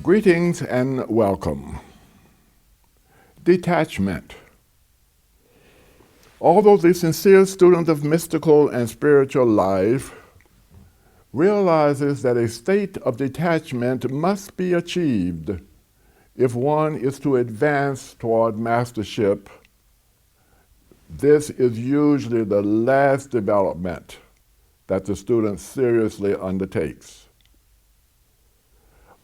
Greetings and welcome. Detachment. Although the sincere student of mystical and spiritual life realizes that a state of detachment must be achieved if one is to advance toward mastership, this is usually the last development that the student seriously undertakes.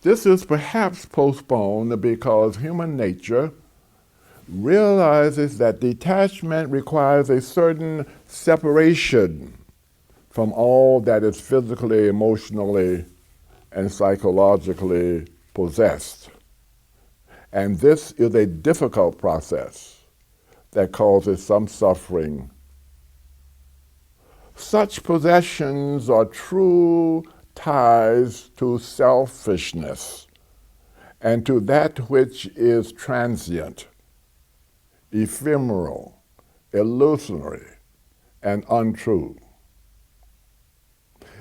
This is perhaps postponed because human nature realizes that detachment requires a certain separation from all that is physically, emotionally, and psychologically possessed. And this is a difficult process that causes some suffering. Such possessions are true ties to selfishness and to that which is transient, ephemeral, illusory, and untrue.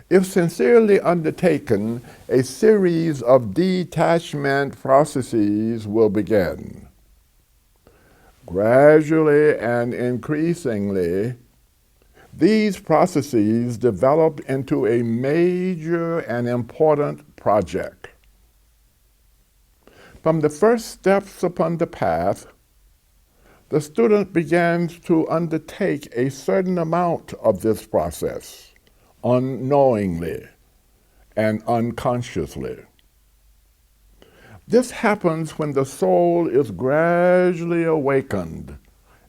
If sincerely undertaken, a series of detachment processes will begin. Gradually and increasingly, these processes develop into a major and important project. From the first steps upon the path, the student begins to undertake a certain amount of this process, unknowingly and unconsciously. This happens when the soul is gradually awakened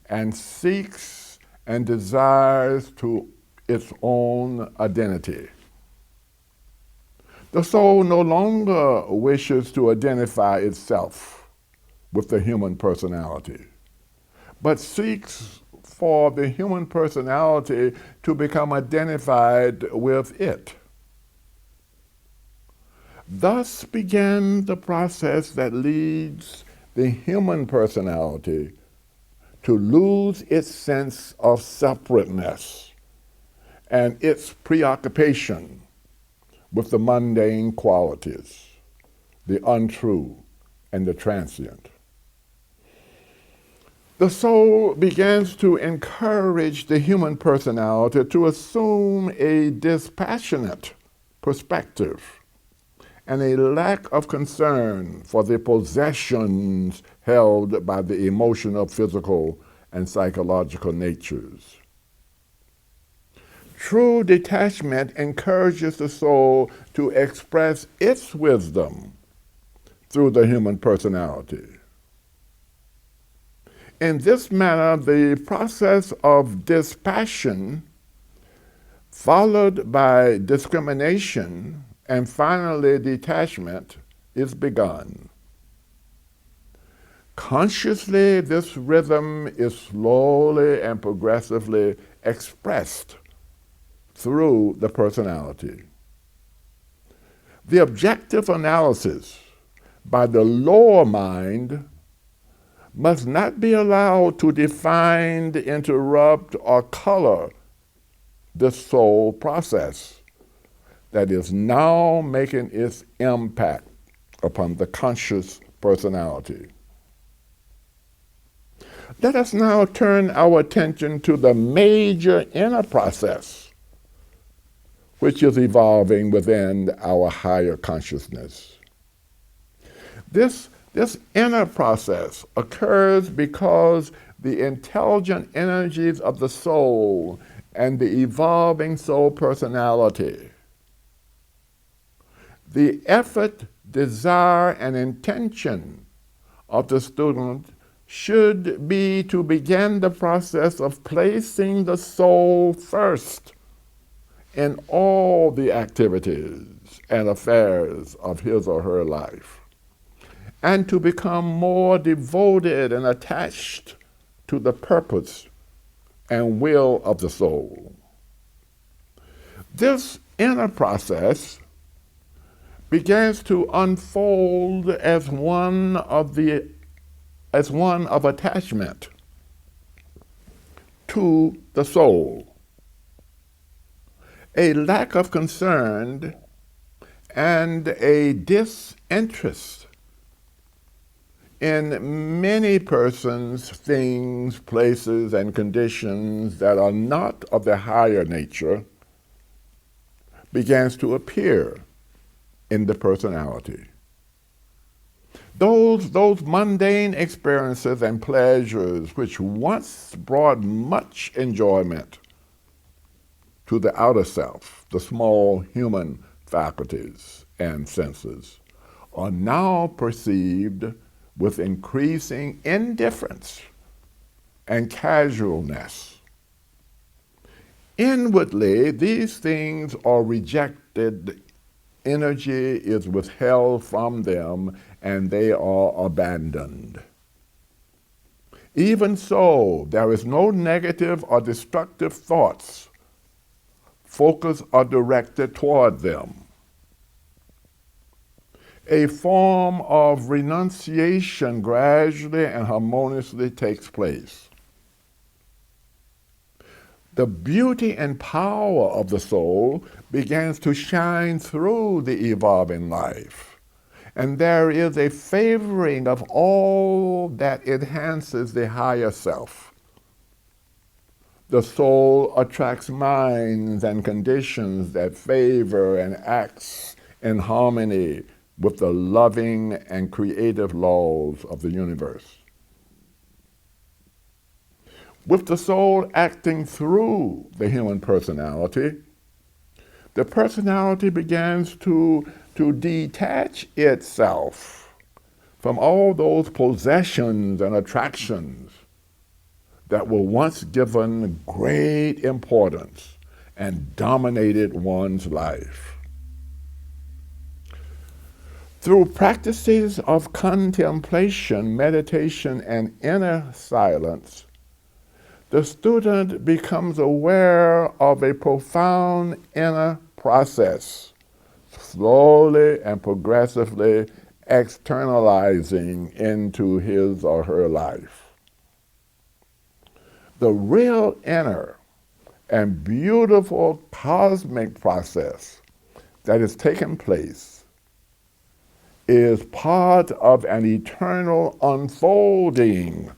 and seeks and desires to its own identity. The soul no longer wishes to identify itself with the human personality, but seeks for the human personality to become identified with it. Thus began the process that leads the human personality to lose its sense of separateness and its preoccupation with the mundane qualities, the untrue, and the transient. The soul begins to encourage the human personality to assume a dispassionate perspective and a lack of concern for the possessions held by the emotional, physical, and psychological natures. True detachment encourages the soul to express its wisdom through the human personality. In this manner, the process of dispassion, followed by discrimination, and finally detachment, is begun. Consciously, this rhythm is slowly and progressively expressed through the personality. The objective analysis by the lower mind must not be allowed to define, interrupt, or color this soul process that is now making its impact upon the conscious personality. Let us now turn our attention to the major inner process which is evolving within our higher consciousness. This inner process occurs because the intelligent energies of the soul and the evolving soul personality, the effort, desire, and intention of the student should be to begin the process of placing the soul first in all the activities and affairs of his or her life, and to become more devoted and attached to the purpose and will of the soul. This inner process begins to unfold as one of attachment to the soul. A lack of concern and a disinterest in many persons, things, places, and conditions that are not of the higher nature begins to appear in the personality. Those mundane experiences and pleasures which once brought much enjoyment to the outer self, the small human faculties and senses, are now perceived with increasing indifference and casualness. Inwardly, these things are rejected, energy is withheld from them, and they are abandoned. Even so, there is no negative or destructive thoughts focused or directed toward them. A form of renunciation gradually and harmoniously takes place. The beauty and power of the soul begins to shine through the evolving life, and there is a favoring of all that enhances the higher self. The soul attracts minds and conditions that favor and acts in harmony with the loving and creative laws of the universe. With the soul acting through the human personality, the personality begins to detach itself from all those possessions and attractions that were once given great importance and dominated one's life. Through practices of contemplation, meditation, and inner silence, the student becomes aware of a profound inner process, slowly and progressively externalizing into his or her life. The real inner and beautiful cosmic process that is taking place is part of an eternal unfolding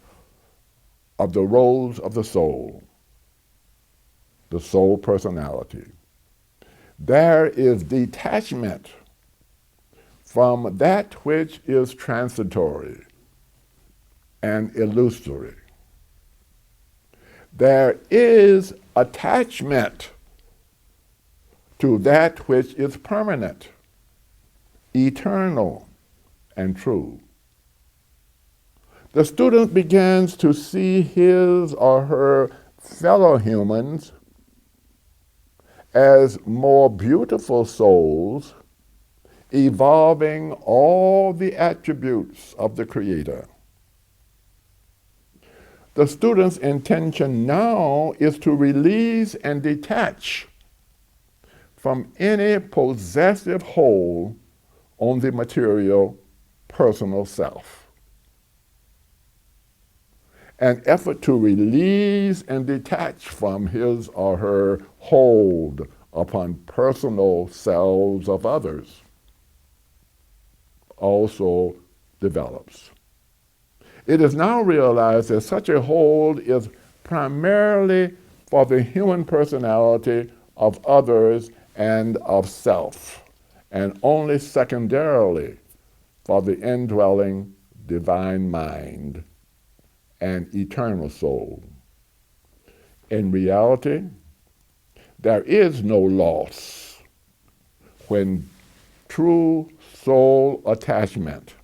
of the roles of the soul personality. There is detachment from that which is transitory and illusory. There is attachment to that which is permanent, eternal, and true. The student begins to see his or her fellow humans as more beautiful souls, evolving all the attributes of the Creator. The student's intention now is to release and detach from any possessive hold on the material personal self. An effort to release and detach from his or her hold upon personal selves of others also develops. It is now realized that such a hold is primarily for the human personality of others and of self, and only secondarily for the indwelling divine mind and eternal soul. In reality, there is no loss when true soul attachment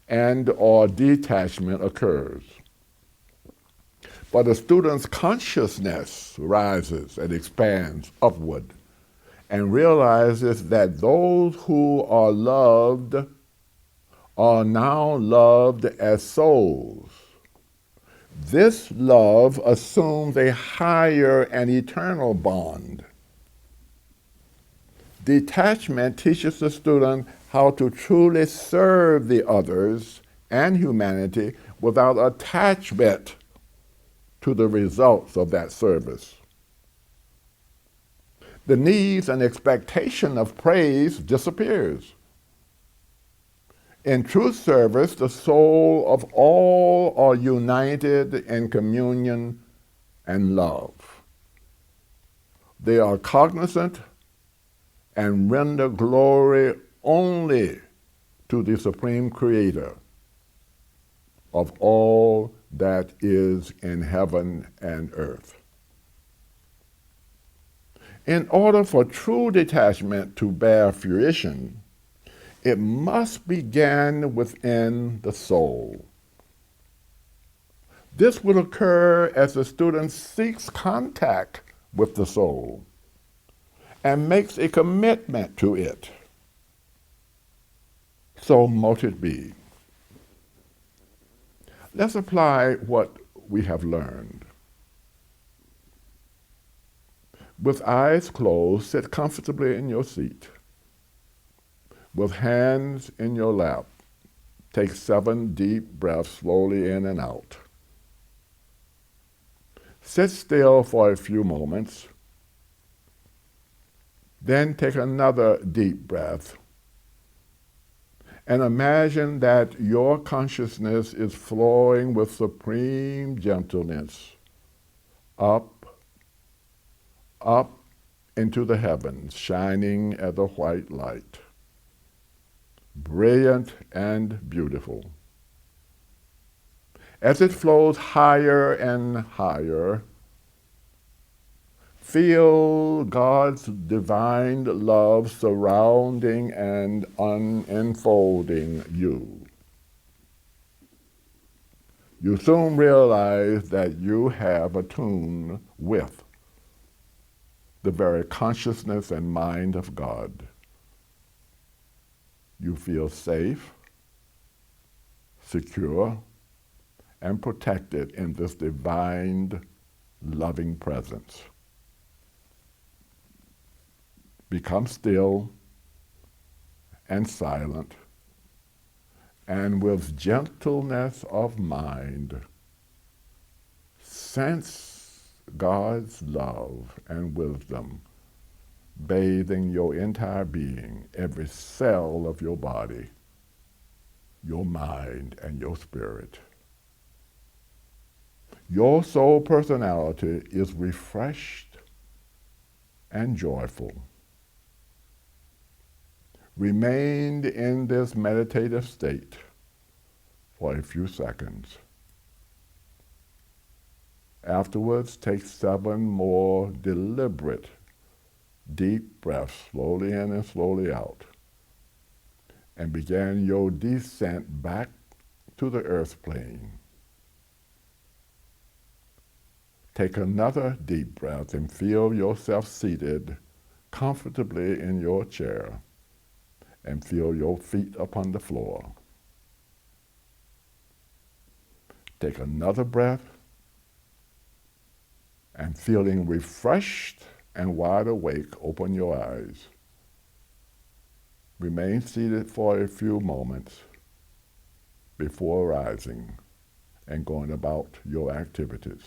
and or detachment occurs. But the student's consciousness rises and expands upward and realizes that those who are loved are now loved as souls. This love assumes a higher and eternal bond. Detachment teaches the student how to truly serve the others and humanity without attachment to the results of that service. The needs and expectation of praise disappears. In true service, the soul of all are united in communion and love. They are cognizant and render glory only to the Supreme Creator of all that is in heaven and earth. In order for true detachment to bear fruition, it must begin within the soul. This will occur as the student seeks contact with the soul and makes a commitment to it. So mote it be. Let's apply what we have learned. With eyes closed, sit comfortably in your seat. With hands in your lap, take 7 deep breaths slowly in and out. Sit still for a few moments. Then take another deep breath and imagine that your consciousness is flowing with supreme gentleness up, up into the heavens, shining as a white light, brilliant and beautiful. As it flows higher and higher, feel God's divine love surrounding and unfolding you. You soon realize that you have attuned with the very consciousness and mind of God. You feel safe, secure, and protected in this divine, loving presence. Become still and silent, and with gentleness of mind, sense God's love and wisdom bathing your entire being, every cell of your body, your mind, and your spirit. Your soul personality is refreshed and joyful. Remain in this meditative state for a few seconds. Afterwards, take 7 more deliberate, deep breaths, slowly in and slowly out, and begin your descent back to the earth plane. Take another deep breath and feel yourself seated comfortably in your chair, and feel your feet upon the floor. Take another breath, and feeling refreshed and wide awake, open your eyes. Remain seated for a few moments before rising and going about your activities.